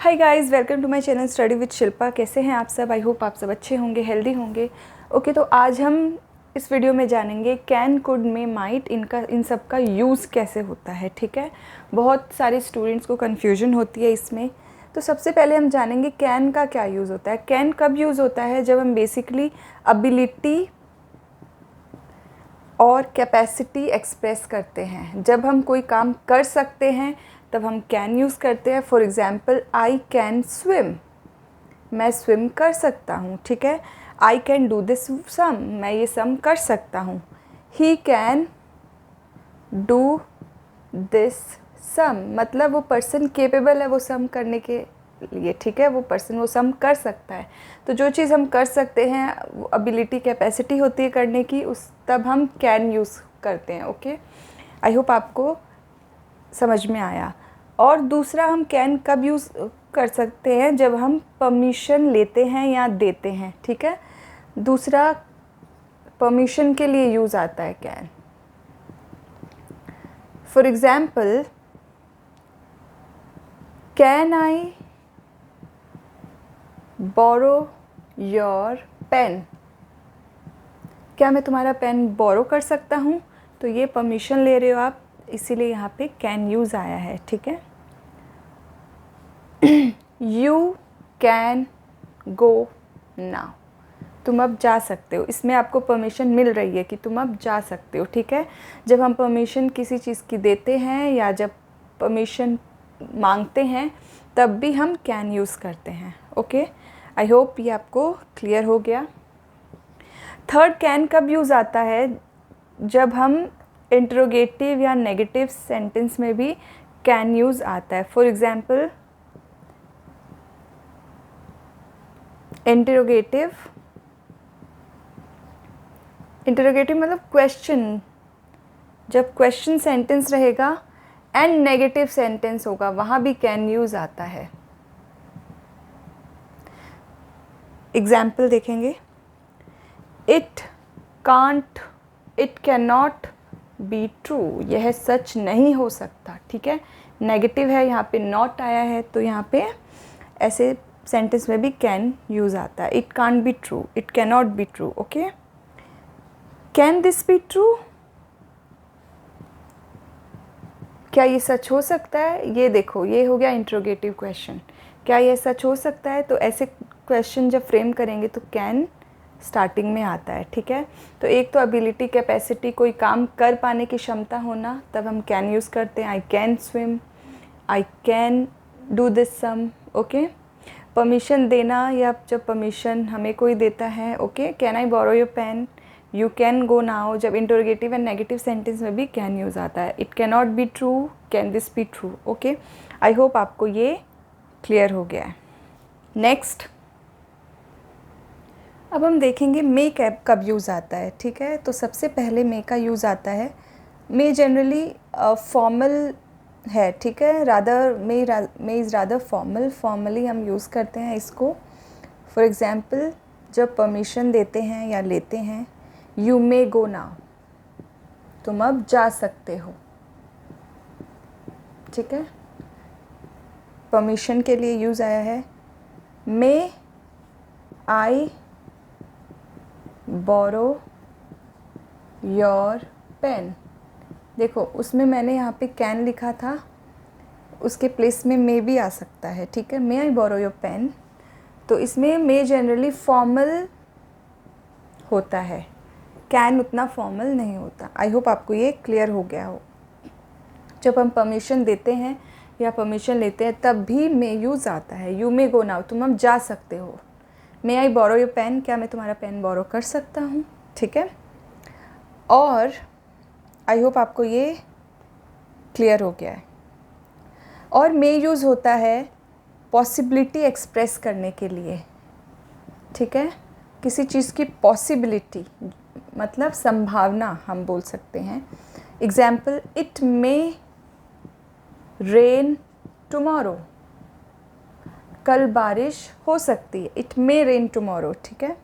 Hi guys, welcome to my channel study with Shilpa. कैसे हैं आप सब? आई होप आप सब अच्छे होंगे, हेल्दी होंगे। ओके, तो आज हम इस वीडियो में जानेंगे कैन, कुड, मे, माइट, इन सब का यूज़ कैसे होता है। ठीक है, बहुत सारे स्टूडेंट्स को कन्फ्यूजन होती है इसमें। तो सबसे पहले हम जानेंगे कैन का क्या यूज़ होता है। कैन कब यूज़ होता है? जब हम बेसिकली एबिलिटी और कैपेसिटी एक्सप्रेस करते हैं। जब हम कोई काम कर सकते हैं तब हम कैन यूज़ करते हैं। For example, I can swim, मैं स्विम कर सकता हूँ। ठीक है, आई कैन डू दिस सम, मैं ये सम कर सकता हूँ। ही कैन डू दिस सम, मतलब वो पर्सन केपेबल है वो सम करने के लिए। ठीक है, वो पर्सन वो सम कर सकता है। तो जो चीज़ हम कर सकते हैं, वो एबिलिटी कैपेसिटी होती है करने की, उस तब हम कैन यूज़ करते हैं। ओके, आई होप आपको समझ में आया। और दूसरा, हम कैन कब यूज़ कर सकते हैं? जब हम परमिशन लेते हैं या देते हैं। ठीक है, दूसरा परमिशन के लिए यूज़ आता है can. For example, can I borrow your pen, क्या मैं तुम्हारा पेन बोरो कर सकता हूँ? तो ये परमिशन ले रहे हो आप, इसीलिए यहाँ पे कैन यूज़ आया है। ठीक है, यू कैन गो नाउ, तुम अब जा सकते हो। इसमें आपको परमिशन मिल रही है कि तुम अब जा सकते हो। ठीक है, जब हम परमिशन किसी चीज़ की देते हैं या जब परमिशन मांगते हैं तब भी हम कैन यूज़ करते हैं। ओके, आई होप ये आपको क्लियर हो गया। थर्ड, कैन कब यूज़ आता है? जब हम इंटरोगेटिव या नेगेटिव सेंटेंस में भी कैन यूज़ आता है। फॉर एग्ज़ाम्पल, इंटरोगेटिव मतलब क्वेश्चन, जब क्वेश्चन सेंटेंस रहेगा एंड नेगेटिव सेंटेंस होगा, वहाँ भी कैन यूज़ आता है। एग्जाम्पल देखेंगे, it can't, it can not be true, यह सच नहीं हो सकता। ठीक है, नेगेटिव है, यहाँ पे नॉट आया है, तो यहाँ पे ऐसे सेंटेंस में भी कैन यूज़ आता है। It can't be true, it can not be true. Okay, can this be true, क्या ये सच हो सकता है? ये देखो, ये हो गया इंट्रोगेटिव क्वेश्चन, क्या ये सच हो सकता है? तो ऐसे क्वेश्चन जब फ्रेम करेंगे तो कैन स्टार्टिंग में आता है। ठीक है, तो एक तो एबिलिटी कैपेसिटी, कोई काम कर पाने की क्षमता होना, तब हम कैन यूज़ करते हैं। I can swim, I can do this sum. Okay, permission देना, या जब परमिशन हमें कोई देता है। Okay, can I borrow your pen, you can go now, जब इंटरोगेटिव एंड नेगेटिव सेंटेंस में भी कैन यूज़ आता है। It can not be true, can this be true. Okay, I hope आपको ये क्लियर हो गया है। नेक्स्ट, अब हम देखेंगे मे कब यूज़ आता है। ठीक है, तो सबसे पहले मे का यूज़ आता है। मे जनरली फॉर्मल है। ठीक है, rather may is rather formal, formally हम यूज़ करते हैं इसको। फॉर एग्ज़ाम्पल, जब परमिशन देते हैं या लेते हैं, यू मे गो नाउ, तुम अब जा सकते हो। ठीक है, परमिशन के लिए यूज़ आया है। मे आई बोरो योर पेन, देखो उसमें मैंने यहाँ पे कैन लिखा था, उसके प्लेस में मे भी आ सकता है। ठीक है, मे आई बोरो योर पेन, तो इसमें मे जनरली फॉर्मल होता है, कैन उतना फॉर्मल नहीं होता। आई होप आपको ये क्लियर हो गया हो। जब हम परमिशन देते हैं या परमिशन लेते हैं तब भी मे यूज़ आता है। यू मे गो नाउ, तुम अब जा सकते हो। मे आई बोरो योर पेन, क्या मैं तुम्हारा पेन बोरो कर सकता हूँ? ठीक है, और आई होप आपको ये क्लियर हो गया है। और मे यूज़ होता है पॉसिबिलिटी एक्सप्रेस करने के लिए। ठीक है, किसी चीज़ की पॉसिबिलिटी मतलब संभावना हम बोल सकते हैं। Example, it may rain tomorrow, कल बारिश हो सकती है। It may rain tomorrow. ठीक है,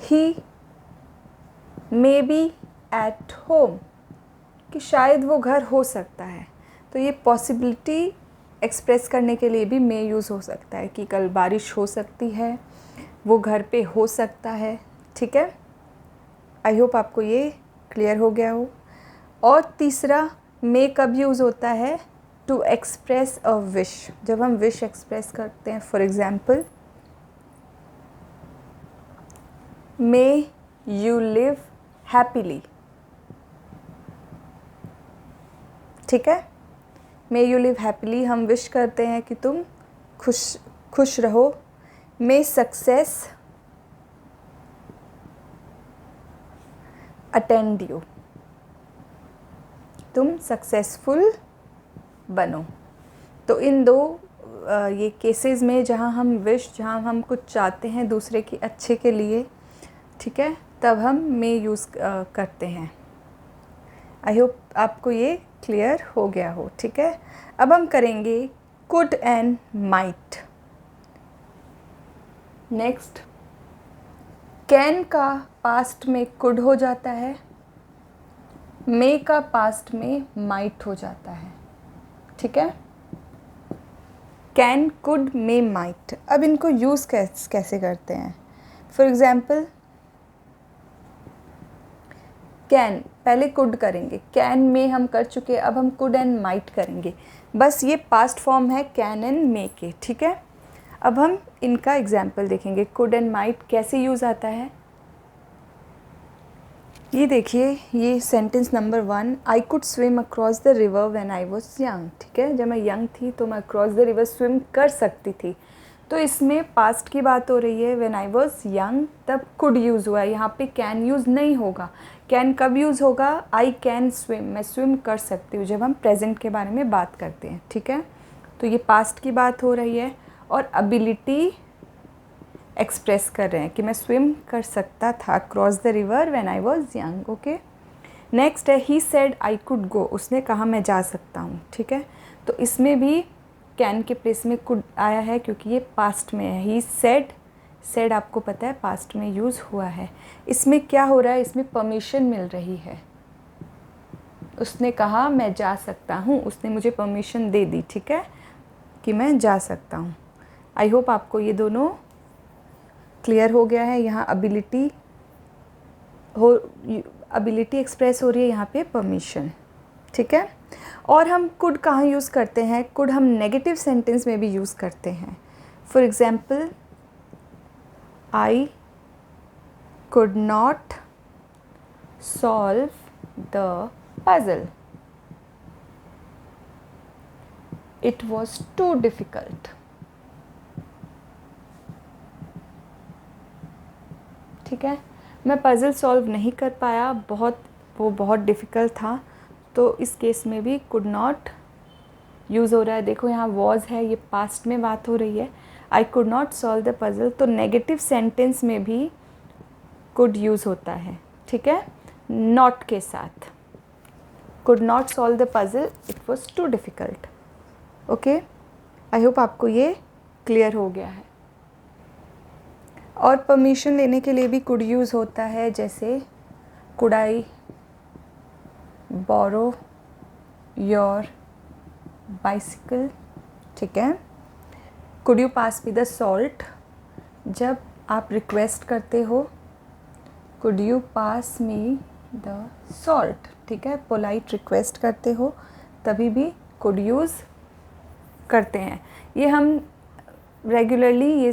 ही मे बी एट होम, कि शायद वो घर हो सकता है। तो ये पॉसिबिलिटी एक्सप्रेस करने के लिए भी मे यूज़ हो सकता है कि कल बारिश हो सकती है, वो घर पे हो सकता है, ठीक है। आई होप आपको ये क्लियर हो गया हो। और तीसरा, मे कब यूज़ होता है? टू एक्सप्रेस अ विश, जब हम विश एक्सप्रेस करते हैं। For example, may you live happily, ठीक है। मे यू लिव हैप्पीली हम विश करते हैं कि तुम खुश रहो। मे सक्सेस अटेंड यू, तुम सक्सेसफुल बनो। तो इन दो ये केसेस में जहाँ जहाँ हम कुछ चाहते हैं दूसरे की अच्छे के लिए, ठीक है, तब हम मे यूज़ करते हैं। आई होप आपको ये क्लियर हो गया हो, ठीक है। अब हम करेंगे could and might. Next, can का पास्ट में कुड हो जाता है, मे का पास्ट में माइट हो जाता है, ठीक है। Can, could, may, might. अब इनको यूज़ कैसे करते हैं? फॉर एग्ज़ाम्पल, कैन, पहले कुड करेंगे, कैन में हम कर चुके, अब हम कुड एंड माइट करेंगे। बस ये पास्ट फॉर्म है कैन एंड मे के, ठीक है। अब हम इनका एग्जाम्पल देखेंगे, कुड एंड माइट कैसे यूज़ आता है। ये देखिए, ये sentence number 1, I could swim across the river when I was young, ठीक है। जब मैं यंग थी तो मैं अक्रॉस द रिवर स्विम कर सकती थी। तो इसमें पास्ट की बात हो रही है, व्हेन आई वाज यंग, तब कुड यूज़ हुआ है, यहाँ पे कैन यूज़ नहीं होगा। कैन कब यूज़ होगा? आई कैन स्विम, मैं स्विम कर सकती हूँ, जब हम प्रेजेंट के बारे में बात करते हैं, ठीक है। तो ये पास्ट की बात हो रही है। और एबिलिटी एक्सप्रेस कर रहे हैं कि मैं स्विम कर सकता था cross the river when I was young, okay. Next है he said I could go, उसने कहा मैं जा सकता हूँ, ठीक है। तो इसमें भी कैन के प्लेस में कुड आया है क्योंकि ये पास्ट में है। ही सेड आपको पता है पास्ट में यूज़ हुआ है। इसमें क्या हो रहा है? इसमें परमिशन मिल रही है। उसने कहा मैं जा सकता हूँ, उसने मुझे परमिशन दे दी, ठीक है, कि मैं जा सकता हूँ। आई होप आपको ये दोनों क्लियर हो गया है। यहाँ एबिलिटी एक्सप्रेस हो रही है, यहाँ पे परमिशन, ठीक है। और हम कुड कहाँ यूज़ करते हैं? कुड हम नेगेटिव सेंटेंस में भी यूज़ करते हैं। For example, I could not solve the puzzle, it was too difficult, ठीक है। मैं पज़ल सॉल्व नहीं कर पाया, वो बहुत डिफ़िकल्ट था। तो इस केस में भी कुड नॉट यूज़ हो रहा है। देखो यहाँ वॉज है, ये पास्ट में बात हो रही है। I could not solve the puzzle, तो नेगेटिव सेंटेंस में भी कुड यूज़ होता है, ठीक है, नॉट के साथ। Could not solve the puzzle, it was too difficult, okay. I hope आपको ये क्लियर हो गया है। और परमिशन लेने के लिए भी कुड यूज़ होता है, जैसे could I borrow your bicycle, ठीक है। Could you pass me the salt, जब आप रिक्वेस्ट करते हो, could you pass me the salt, ठीक है, पोलाइट रिक्वेस्ट करते हो तभी भी कुड यूज़ करते हैं। ये हम रेगुलरली ये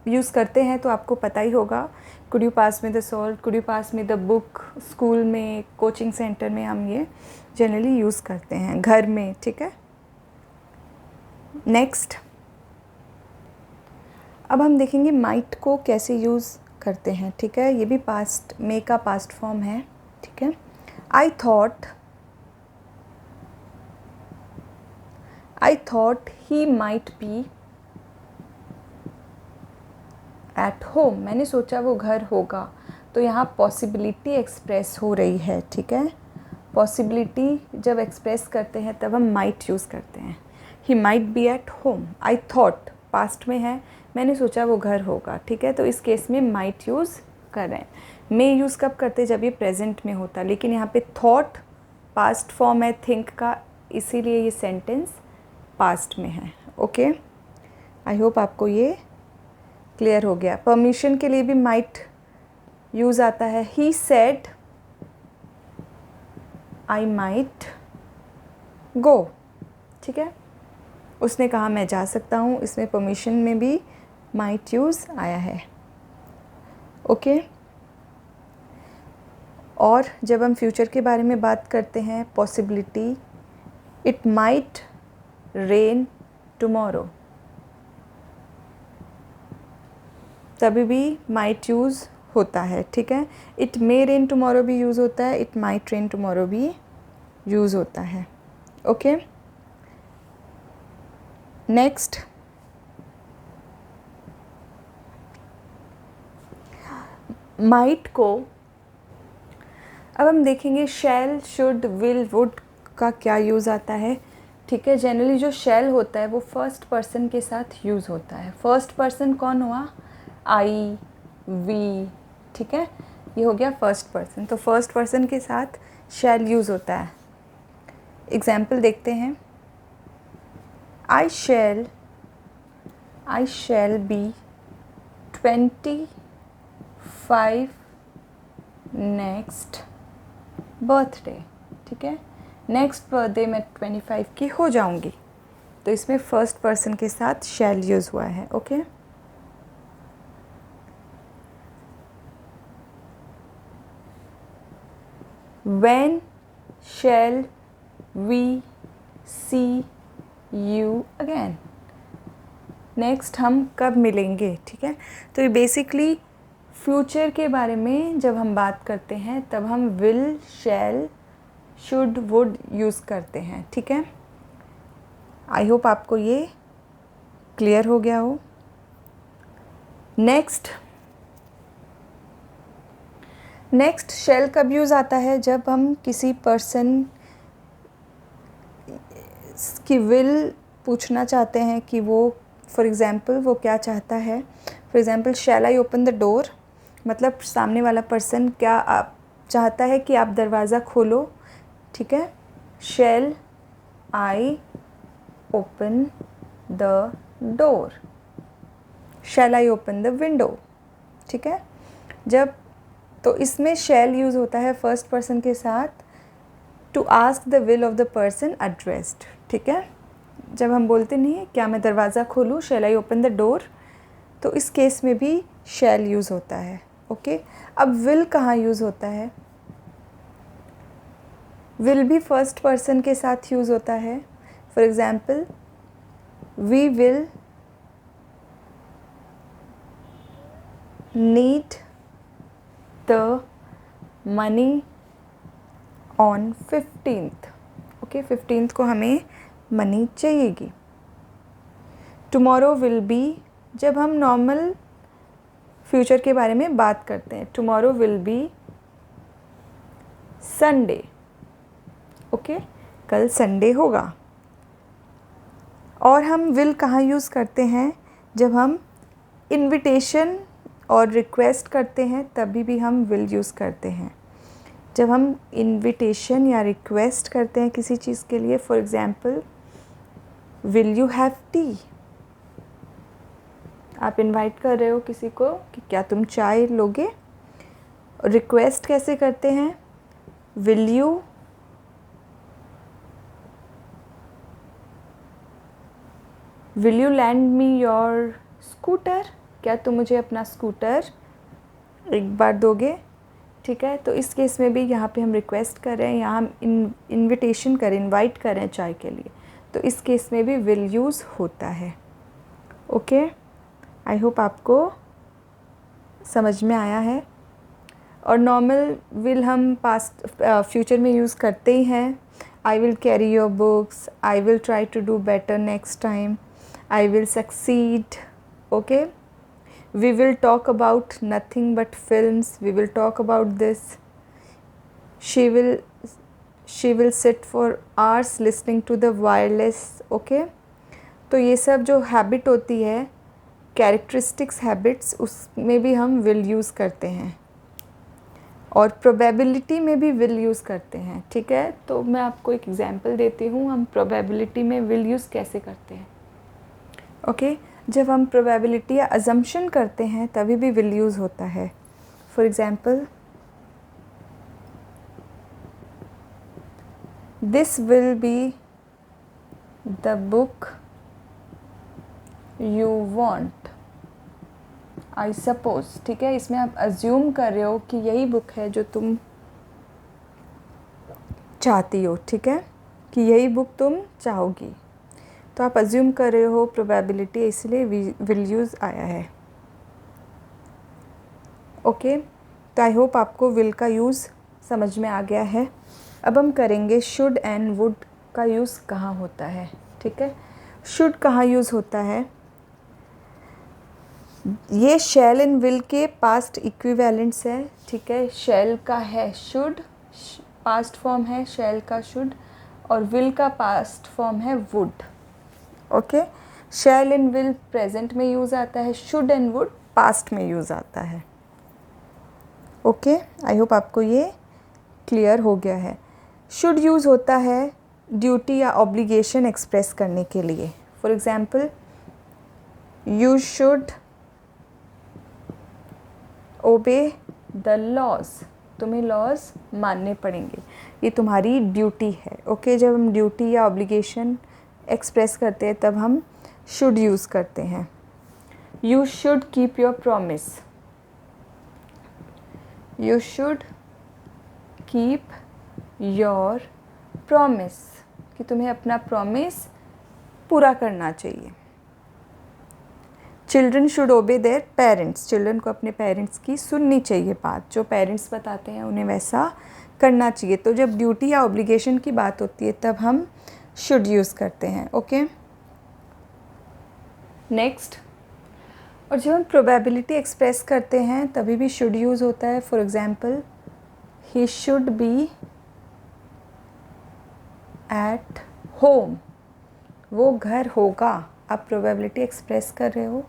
यूज़ करते हैं, तो आपको पता ही होगा। Could you pass me the salt, could you pass me the book, school में, कोचिंग सेंटर में हम ये जनरली यूज़ करते हैं, घर में, ठीक है। नेक्स्ट, अब हम देखेंगे माइट को कैसे यूज़ करते हैं, ठीक है। ये भी पास्ट मे का पास्ट फॉर्म है, ठीक है। I thought he might be at home, मैंने सोचा वो घर होगा। तो यहाँ पॉसिबिलिटी एक्सप्रेस हो रही है, ठीक है। पॉसिबिलिटी जब एक्सप्रेस करते हैं तब हम माइट यूज़ करते हैं। He might be at home, I thought past में है, मैंने सोचा वो घर होगा, ठीक है। तो इस केस में माइट यूज़ कर रहे हैं। मे यूज़ कब करते हैं? जब ये प्रेजेंट में होता, लेकिन यहाँ पे थॉट पास्ट फॉर्म है थिंक का, इसीलिए ये सेंटेंस पास्ट में है। ओके, आई होप आपको ये क्लियर हो गया। परमिशन के लिए भी माइट यूज़ आता है। He said I might go, ठीक है, उसने कहा मैं जा सकता हूँ, इसमें परमिशन में भी माइट यूज़ आया है। ओके, और जब हम फ्यूचर के बारे में बात करते हैं, possibility, it might rain tomorrow, तभी भी माइट यूज़ होता है, ठीक है। इट मे रेन टुमारो भी यूज़ होता है, इट माइट रेन टुमारो भी यूज़ होता है। ओके, नेक्स्ट, माइट को अब हम देखेंगे शैल, शुड, विल, वुड का क्या यूज़ आता है, ठीक है। जनरली जो शैल होता है वो फर्स्ट पर्सन के साथ यूज़ होता है। फर्स्ट पर्सन कौन हुआ? आई, वी, ठीक है, ये हो गया फर्स्ट पर्सन। तो फर्स्ट पर्सन के साथ शैल यूज़ होता है। एग्जाम्पल देखते हैं। आई शैल बी 25 नेक्स्ट बर्थडे, ठीक है, नेक्स्ट बर्थडे मैं 25 की हो जाऊंगी। तो इसमें फर्स्ट पर्सन के साथ शैल यूज़ हुआ है। Okay, when shall we see you again, next हम कब मिलेंगे, ठीक है। तो ये बेसिकली फ्यूचर के बारे में जब हम बात करते हैं तब हम will, shall, should, would use करते हैं, ठीक है। आई होप आपको ये क्लियर हो गया हो। नेक्स्ट शैल कब यूज़ आता है? जब हम किसी पर्सन की विल पूछना चाहते हैं कि वो फॉर एग्ज़ाम्पल वो क्या चाहता है। For example, shall I open the door, मतलब सामने वाला पर्सन क्या आप चाहता है कि आप दरवाज़ा खोलो, ठीक है। Shall I open the door, shall I open the window, ठीक है। जब तो इसमें शैल यूज़ होता है फर्स्ट पर्सन के साथ to ask the will of the person addressed, ठीक है। जब हम बोलते नहीं है क्या मैं दरवाज़ा खोलूँ, शैल आई ओपन द डोर, तो इस केस में भी शैल यूज़ होता है। ओके, अब विल कहाँ यूज़ होता है? विल भी फर्स्ट पर्सन के साथ यूज़ होता है। For example, we will need the money on 15th, okay, 15th को हमें मनी चाहिएगी। टुमारो विल बी, जब हम नॉर्मल फ्यूचर के बारे में बात करते हैं, tomorrow will B Sunday, okay, कल संडे होगा। और हम विल कहाँ यूज़ करते हैं? जब हम इनविटेशन और रिक्वेस्ट करते हैं तभी भी हम विल यूज़ करते हैं। जब हम इनविटेशन या रिक्वेस्ट करते हैं किसी चीज़ के लिए, for example, will you have T, आप इनवाइट कर रहे हो किसी को कि क्या तुम चाय लोगे। रिक्वेस्ट कैसे करते हैं? Will you land me your scooter, क्या तुम मुझे अपना स्कूटर एक बार दोगे, ठीक है। तो इस केस में भी यहाँ पे हम रिक्वेस्ट कर रहे हैं, यहाँ हम इनविटेशन करें, इनवाइट कर रहे हैं चाय के लिए, तो इस केस में भी विल यूज़ होता है। ओके, आई होप आपको समझ में आया है। और नॉर्मल विल हम पास्ट फ्यूचर में यूज़ करते ही हैं। I will carry your books, I will try to do better next time, I will succeed, okay. We will talk about nothing but films. We will talk about this. She will sit for hours listening to the wireless. Okay. तो ये सब जो habit होती है, characteristics habits, उसमें भी हम will use करते हैं। और प्रोबेबिलिटी में भी विल यूज़ करते हैं, ठीक है। तो मैं आपको एक एग्जांपल देती हूँ, हम प्रोबेबिलिटी में विल यूज़ कैसे करते हैं। ओके, जब हम प्रोबेबिलिटी या अजम्पशन करते हैं तभी भी विल यूज़ होता है। For example, this will be the book you want, I suppose, ठीक है। इसमें आप अज्यूम कर रहे हो कि यही बुक है जो तुम चाहती हो, ठीक है, कि यही बुक तुम चाहोगी। तो आप अज्यूम कर रहे हो प्रोबेबिलिटी, इसलिए विल यूज़ आया है। ओके, तो आई होप आपको विल का यूज़ समझ में आ गया है। अब हम करेंगे शुड एंड वुड का यूज़ कहाँ होता है, ठीक है। शुड कहाँ यूज़ होता है, ये शैल एंड विल के पास्ट इक्विवेलेंट्स है, ठीक है। शैल का है शुड, पास्ट फॉर्म है शैल का शुड, और विल का पास्ट फॉर्म है would. Okay, shall and will present में यूज़ आता है, शुड एंड वुड पास्ट में यूज़ आता है। ओके, आई होप आपको ये क्लियर हो गया है। शुड यूज़ होता है ड्यूटी या ऑब्लिगेशन एक्सप्रेस करने के लिए। For example, you should obey the laws, तुम्हें लॉज मानने पड़ेंगे, ये तुम्हारी ड्यूटी है। ओके, जब हम ड्यूटी या ऑब्लिगेशन एक्सप्रेस करते हैं तब हम शुड यूज़ करते हैं। You should keep your promise, you should keep your promise, कि तुम्हें अपना प्रॉमिस पूरा करना चाहिए। चिल्ड्रन शुड ओबे देयर पेरेंट्स, चिल्ड्रन को अपने पेरेंट्स की सुननी चाहिए बात, जो पेरेंट्स बताते हैं उन्हें वैसा करना चाहिए। तो जब ड्यूटी या ऑब्लिगेशन की बात होती है तब हम शुड यूज़ करते हैं। ओके, नेक्स्ट, और जब हम प्रोबेबिलिटी एक्सप्रेस करते हैं तभी भी शुड यूज़ होता है। For example, he should be at home, वो घर होगा। आप प्रोबेबिलिटी एक्सप्रेस कर रहे हो,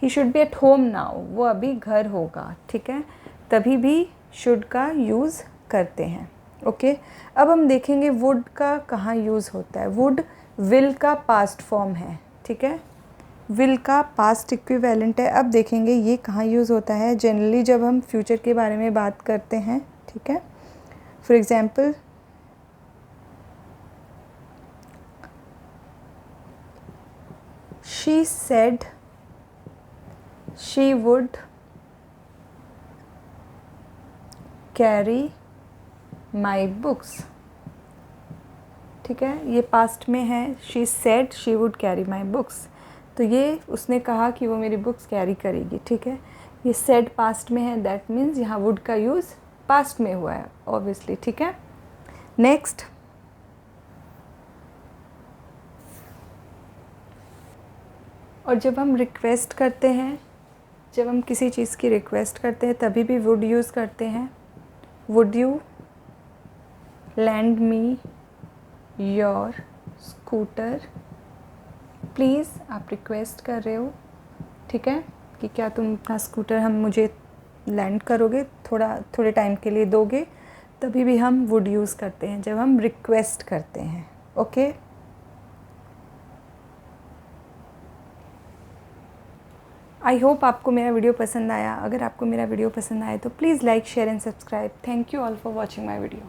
he should be at home now, वो अभी घर होगा, ठीक है, तभी भी शुड का यूज़ करते हैं। ओके, अब हम देखेंगे वुड का कहाँ यूज़ होता है। वुड विल का पास्ट फॉर्म है, ठीक है, विल का पास्ट इक्विवेलेंट है। अब देखेंगे ये कहाँ यूज़ होता है। जनरली जब हम फ्यूचर के बारे में बात करते हैं, ठीक है। For example, she said she would carry my books, ठीक है, ये पास्ट में है। she said she would carry my books, तो ये उसने कहा कि वो मेरी बुक्स कैरी करेगी, ठीक है। ये said पास्ट में है, दैट मीन्स यहाँ would का यूज़ पास्ट में हुआ है ऑब्वियसली, ठीक है। नेक्स्ट, और जब हम रिक्वेस्ट करते हैं, जब हम किसी चीज़ की रिक्वेस्ट करते हैं तभी भी वुड यूज़ करते हैं। Would you land me your scooter, please, आप रिक्वेस्ट कर रहे हो, ठीक है, कि क्या तुम अपना स्कूटर हम मुझे लैंड करोगे, थोड़े टाइम के लिए दोगे, तभी भी हम वुड यूज़ करते हैं जब हम रिक्वेस्ट करते हैं। ओके, आई होप आपको मेरा वीडियो पसंद आया। अगर आपको मेरा वीडियो पसंद आया तो please like, share and subscribe. Thank you all for watching my video.